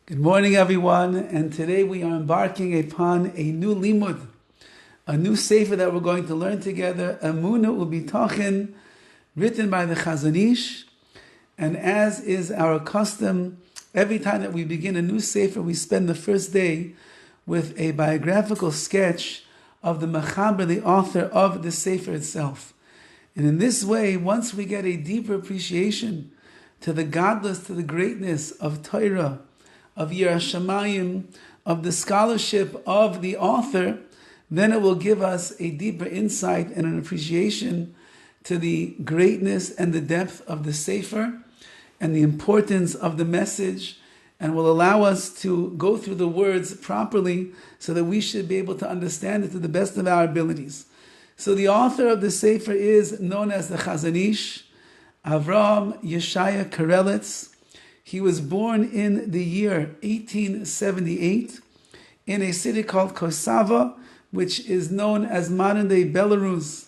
Good morning, everyone, and today we are embarking upon a new limud, a new sefer that we're going to learn together. Emunah will be tachin, written by the Chazon Ish, and as is our custom, every time that we begin a new sefer, we spend the first day with a biographical sketch of the mechaber, the author of the sefer itself. And in this way, once we get a deeper appreciation to the godless, to the greatness of Torah, of Yiras Shamayim, of the scholarship of the author, then it will give us a deeper insight and an appreciation to the greatness and the depth of the Sefer and the importance of the message, and will allow us to go through the words properly so that we should be able to understand it to the best of our abilities. So the author of the Sefer is known as the Chazon Ish, Avraham Yeshaya Horowitz. He was born in the year 1878 in a city called Kosovo, which is known as modern-day Belarus.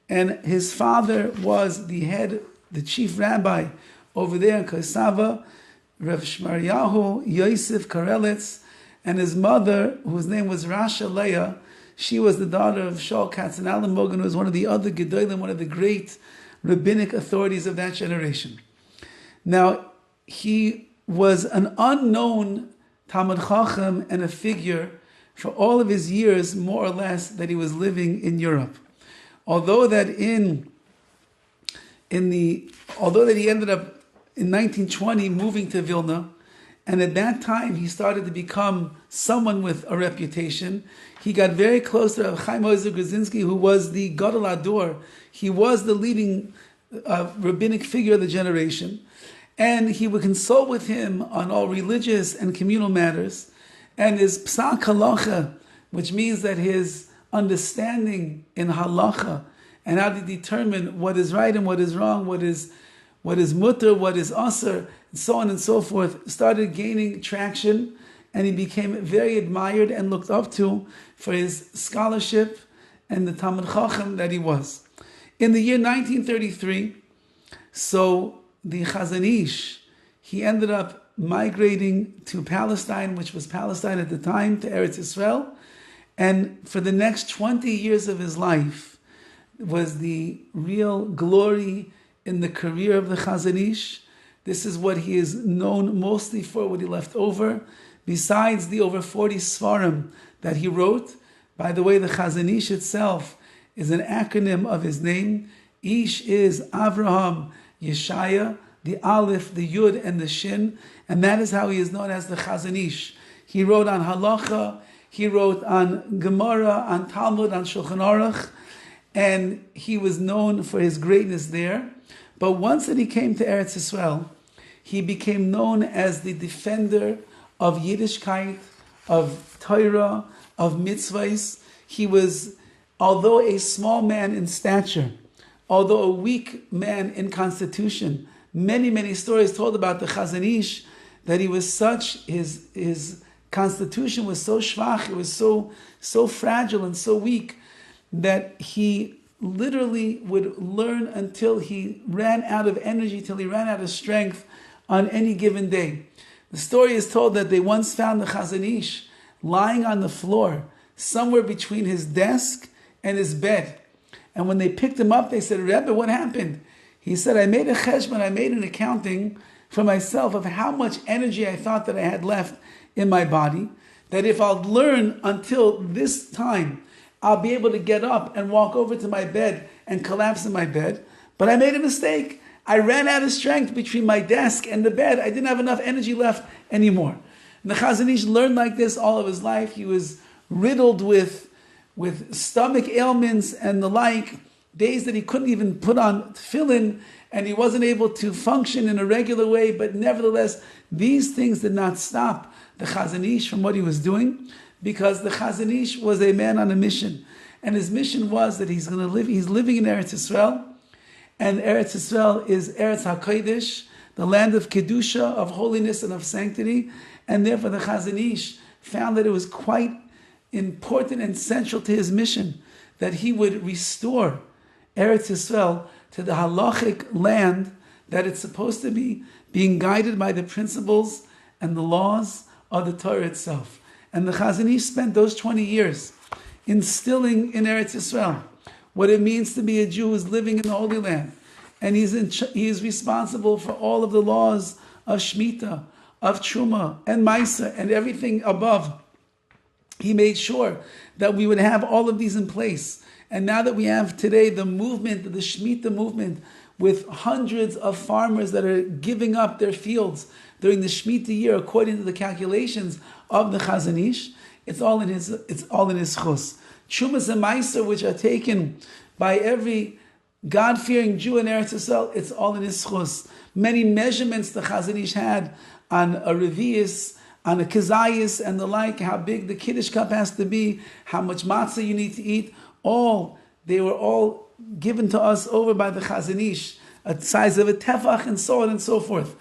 And his father was the chief rabbi over there in Kosovo, Rav Shmaryahu Yosef Horowitz, and his mother, whose name was Rasha Leah, she was the daughter of Shaul Katzenallenbogen, who was one of the other Gedolim, one of the great rabbinic authorities of that generation. Now, he was an unknown Talmud Chacham and a figure for all of his years, more or less, that he was living in Europe. Although that he ended up in 1920 moving to Vilna, and at that time he started to become someone with a reputation. He got very close to Rav Chaim Ozer Grzinski, who was the Gadol Ador. He was the leading rabbinic figure of the generation. And he would consult with him on all religious and communal matters. And his psak halacha, which means that his understanding in halacha and how to determine what is right and what is wrong, what is mutter, what is asr, and so on and so forth, started gaining traction, and he became very admired and looked up to for his scholarship and the Talmud Chacham that he was. In the year 1933, the Chazon Ish, he ended up migrating to Palestine, which was Palestine at the time, to Eretz Yisrael, and for the next 20 years of his life was the real glory in the career of the Chazon Ish. This is what he is known mostly for, what he left over, besides the over 40 Svarim that he wrote. By the way, the Chazon Ish itself is an acronym of his name. Ish is Avraham Yeshaya, the Aleph, the Yud, and the Shin, and that is how he is known as the Chazon Ish. He wrote on Halacha, he wrote on Gemara, on Talmud, on Shulchan Aruch, and he was known for his greatness there. But once that he came to Eretz Yisrael, he became known as the defender of Yiddishkeit, of Torah, of mitzvahs. He was, although a small man in stature, although a weak man in constitution, many stories told about the Chazon Ish, that he was his constitution was so shvach, it was so fragile and so weak, that he literally would learn until he ran out of energy, till he ran out of strength on any given day. The story is told that they once found the Chazon Ish lying on the floor, somewhere between his desk and his bed. And when they picked him up, they said, "Rebbe, what happened?" He said, "I made a cheshbon, I made an accounting for myself of how much energy I thought that I had left in my body, that if I'll learn until this time, I'll be able to get up and walk over to my bed and collapse in my bed. But I made a mistake. I ran out of strength between my desk and the bed. I didn't have enough energy left anymore." And the Chazon Ish learned like this all of his life. He was riddled with stomach ailments and the like, days that he couldn't even put on tefillin, and he wasn't able to function in a regular way, but nevertheless, these things did not stop the Chazon Ish from what he was doing, because the Chazon Ish was a man on a mission, and his mission was that he's living in Eretz Yisrael, and Eretz Yisrael is Eretz HaKodesh, the land of Kedusha, of holiness and of sanctity, and therefore the Chazon Ish found that it was quite important and central to his mission that he would restore Eretz Yisrael to the halachic land that it's supposed to be, being guided by the principles and the laws of the Torah itself. And the Chazon Ish spent those 20 years instilling in Eretz Yisrael what it means to be a Jew who's living in the Holy Land. And he is responsible for all of the laws of Shemitah, of Truma, and Maisa, and everything above. He made sure that we would have all of these in place. And now that we have today the movement, the Shemitah movement, with hundreds of farmers that are giving up their fields during the Shemitah year, according to the calculations of the Chazon Ish, it's all in his chus. Trumas and Meiser, which are taken by every God-fearing Jew in Eretz Yisrael, it's all in his chus. Many measurements the Chazon Ish had on a revius, on a kazayis and the like, how big the kiddush cup has to be, how much matzah you need to eat, they were all given to us over by the Chazon Ish, a size of a tefach and so on and so forth.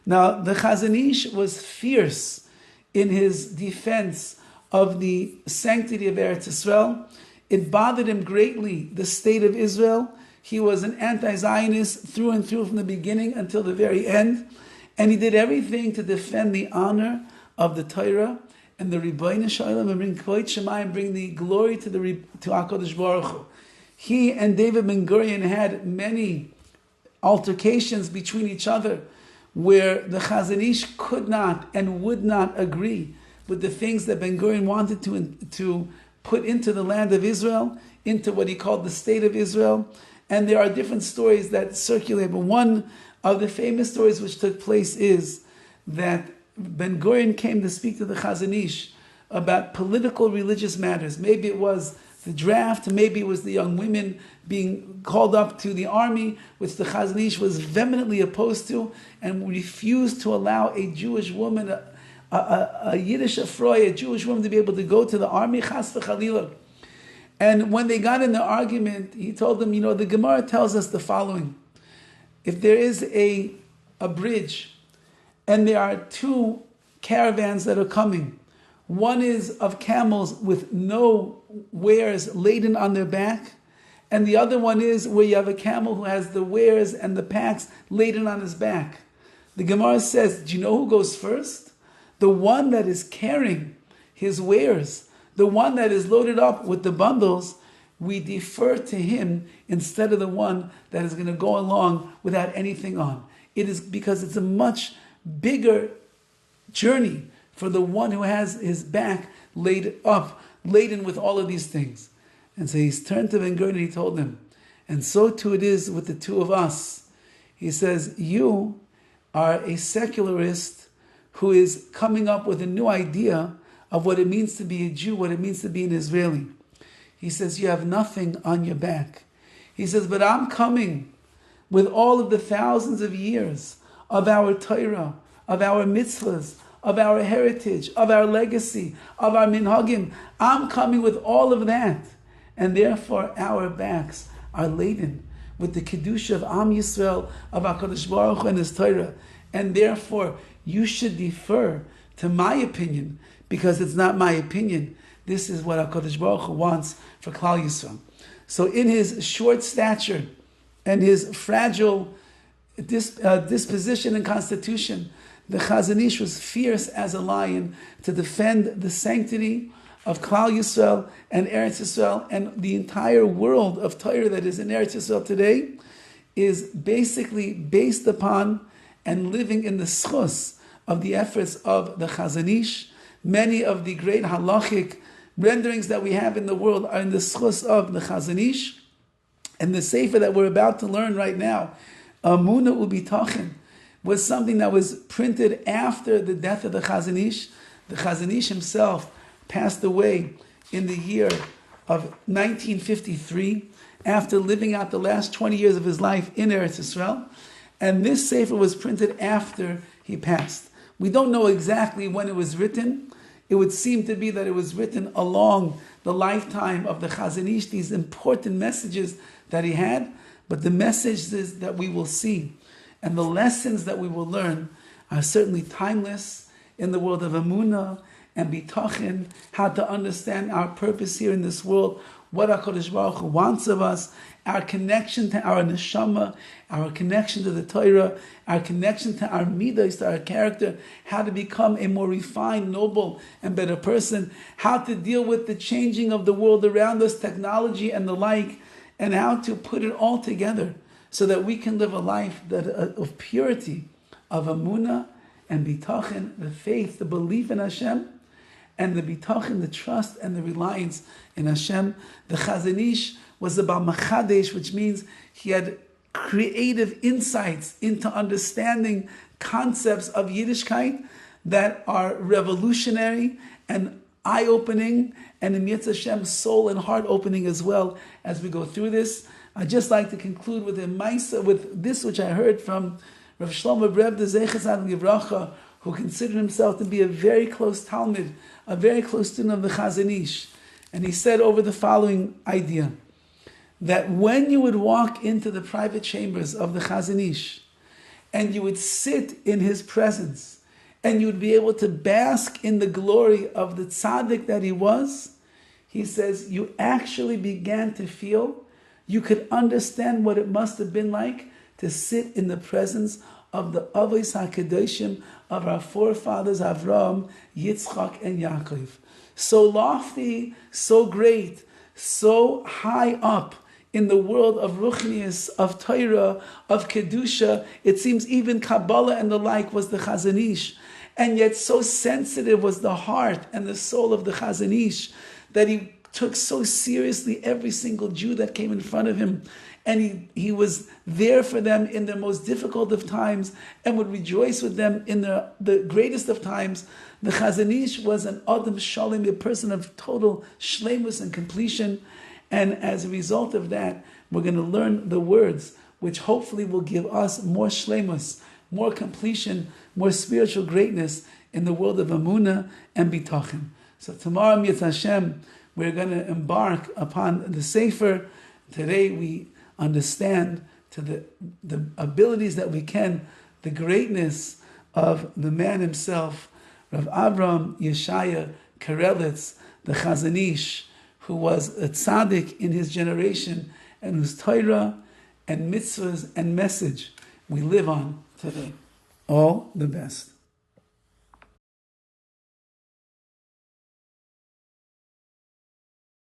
Now, the Chazon Ish was fierce in his defense of the sanctity of Eretz Yisrael. It bothered him greatly, the state of Israel. He was an anti-Zionist through and through from the beginning until the very end. And he did everything to defend the honor of the Torah and the Rebbeinu Shalom and bring Kvod Shemayim, bring the glory to HaKadosh Baruch Hu. He and David Ben Gurion had many altercations between each other where the Chazon Ish could not and would not agree with the things that Ben Gurion wanted to put into the land of Israel, into what he called the state of Israel. And there are different stories that circulate, but one of the famous stories which took place is that Ben Gurion came to speak to the Chazon Ish about political religious matters. Maybe it was the draft, maybe it was the young women being called up to the army, which the Chazon Ish was vehemently opposed to and refused to allow a Jewish woman, a Yiddish Afroy, a Jewish woman, to be able to go to the army, chas v'chalila. And when they got in the argument, he told them, the Gemara tells us the following. If there is a bridge and there are two caravans that are coming, one is of camels with no wares laden on their back, and the other one is where you have a camel who has the wares and the packs laden on his back. The Gemara says, do you know who goes first? The one that is carrying his wares, the one that is loaded up with the bundles, we defer to him instead of the one that is going to go along without anything on. It is because it's a much bigger journey for the one who has his back laden with all of these things. And so he's turned to Ben Gurion and he told him, and so too it is with the two of us. He says, you are a secularist who is coming up with a new idea of what it means to be a Jew, what it means to be an Israeli. He says, you have nothing on your back. He says, but I'm coming with all of the thousands of years of our Torah, of our mitzvahs, of our heritage, of our legacy, of our minhagim. I'm coming with all of that. And therefore our backs are laden with the kedusha of Am Yisrael, of HaKadosh Baruch Hu and His Torah. And therefore you should defer to my opinion, because it's not my opinion. This is what HaKadosh Baruch Hu wants for Klal Yisrael. So in his short stature and his fragile disposition and constitution, the Chazon Ish was fierce as a lion to defend the sanctity of Klal Yisrael and Eretz Yisrael, and the entire world of Torah that is in Eretz Yisrael today is basically based upon and living in the schus of the efforts of the Chazon Ish. Many of the great halachic renderings that we have in the world are in the schus of the Chazon Ish. And the sefer that we're about to learn right now, Emunah Ubitachin, was something that was printed after the death of the Chazon Ish. The Chazon Ish himself passed away in the year of 1953 after living out the last 20 years of his life in Eretz Yisrael. And this sefer was printed after he passed. We don't know exactly when it was written. It would seem to be that it was written along the lifetime of the Chazon Ish, these important messages that he had. But the messages that we will see and the lessons that we will learn are certainly timeless in the world of Emunah and bitachin, how to understand our purpose here in this world, what HaKadosh Baruch Hu wants of us, our connection to our neshama, our connection to the Torah, our connection to our midos, to our character, how to become a more refined, noble, and better person, how to deal with the changing of the world around us, technology and the like, and how to put it all together so that we can live a life that of purity, of Emunah and bitachin, the faith, the belief in Hashem, and the bitachin, the trust and the reliance in Hashem. The Chazon Ish was about machadesh, which means he had creative insights into understanding concepts of Yiddishkeit that are revolutionary and eye-opening, and in Yetz Hashem, soul and heart-opening as well as we go through this. I'd just like to conclude with a Maisa, with this which I heard from Rav Shlomo Reb de Zechazad Givracha, who considered himself to be a very close Talmud, a very close student of the Chazon Ish. And he said over the following idea, that when you would walk into the private chambers of the Chazon Ish, and you would sit in his presence, and you would be able to bask in the glory of the tzaddik that he was, he says, you actually began to feel, you could understand what it must have been like to sit in the presence of the Avos HaKadoshim of our forefathers Avraham, Yitzchak, and Yaakov. So lofty, so great, so high up in the world of Ruchnius, of Torah, of Kedusha, it seems even Kabbalah and the like was the Chazon Ish. And yet so sensitive was the heart and the soul of the Chazon Ish that he took so seriously every single Jew that came in front of him. And he was there for them in the most difficult of times and would rejoice with them in the greatest of times. The Chazon Ish was an Adam Shalom, a person of total shleimus and completion. And as a result of that, we're going to learn the words which hopefully will give us more shleimus, more completion, more spiritual greatness in the world of Emunah and bitachin. So tomorrow, Yetz Hashem, we're going to embark upon the Sefer. Today we understand to the abilities that we can, the greatness of the man himself, Rav Avram Yeshaya Karelitz, the Chazon Ish, who was a tzaddik in his generation and whose Torah and mitzvahs and message we live on today. All the best.